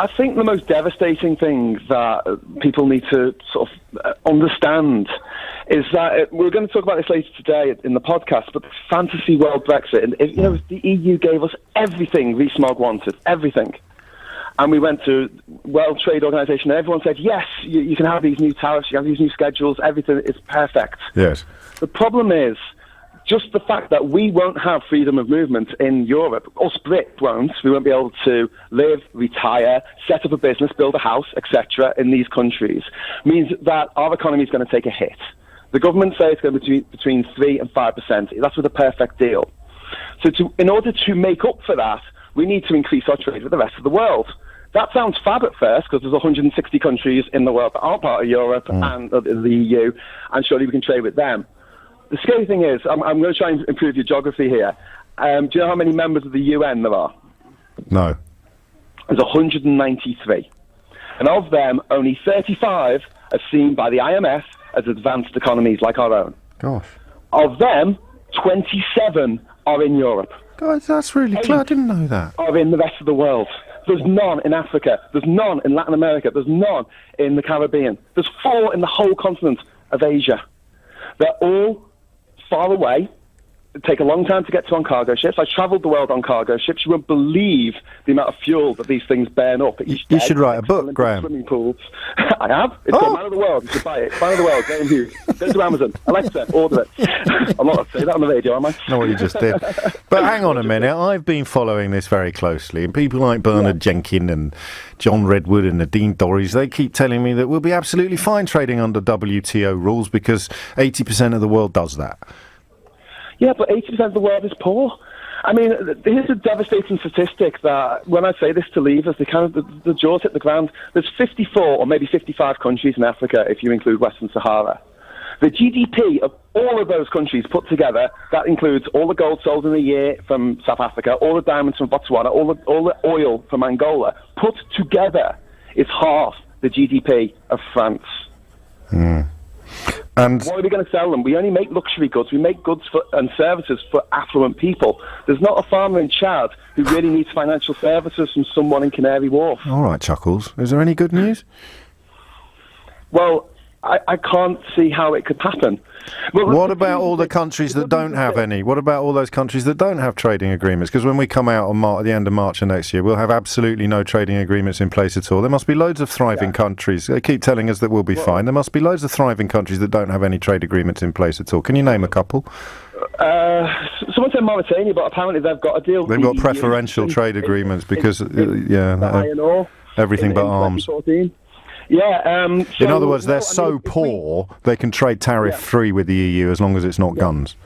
I think the most devastating thing that people need to sort of understand is that we're going to talk about this later today in the podcast, but the fantasy world Brexit, and the EU gave us everything Rees-Mogg wanted, everything. And we went to World Trade Organization, and everyone said, yes, you can have these new tariffs, you can have these new schedules, everything is perfect. Yes. The problem is, just the fact that we won't have freedom of movement in Europe, us Brits won't, we won't be able to live, retire, set up a business, build a house, etc. in these countries, means that our economy is going to take a hit. The government say it's going to be between 3 and 5%. That's with a perfect deal. So in order to make up for that, we need to increase our trade with the rest of the world. That sounds fab at first, because there's 160 countries in the world that aren't part of Europe and the EU, and surely we can trade with them. The scary thing is, I'm going to try and improve your geography here. Do you know how many members of the UN there are? No. There's 193. And of them, only 35 are seen by the IMF as advanced economies like our own. Gosh. Of them, 27 are in Europe. God, that's really clear. I didn't know that. Are in the rest of the world. There's none in Africa. There's none in Latin America. There's none in the Caribbean. There's 4 in the whole continent of Asia. They're all far away. It take a long time to get to on cargo ships. I travelled the world on cargo ships. You won't believe the amount of fuel that these things burn up each day. You should write a book, Graham. Swimming pools. I have. It's called Man of the World. You should buy it. Man of the World, Graham Hughes. Go to Amazon. Alexa, order it. I'm not going to say that on the radio, am I? Know what you just did. But hang on a minute. I've been following this very closely, and people like Bernard Jenkin and John Redwood and Nadine Dorries, they keep telling me that we'll be absolutely fine trading under WTO rules because 80% of the world does that. Yeah, but 80% of the world is poor. I mean, here's a devastating statistic that when I say this to leavers, the jaws hit the ground. There's 54 or maybe 55 countries in Africa if you include Western Sahara. The GDP of all of those countries put together, that includes all the gold sold in a year from South Africa, all the diamonds from Botswana, all the oil from Angola, put together is half the GDP of France. And why are we going to sell them? We only make luxury goods. We make goods and services for affluent people. There's not a farmer in Chad who really needs financial services from someone in Canary Wharf. All right, Chuckles. Is there any good news? Well, I can't see how it could happen. Well, what about all the countries that don't have any? What about all those countries that don't have trading agreements? Because when we come out at the end of March of next year, we'll have absolutely no trading agreements in place at all. There must be loads of thriving countries. They keep telling us that we'll be fine. There must be loads of thriving countries that don't have any trade agreements in place at all. Can you name a couple? Someone said Mauritania, but apparently they've got a deal. They've got preferential trade agreements because, iron ore, everything but arms. 2014. Yeah. In other words, they're so poor they can trade tariff-free with the EU as long as it's not guns.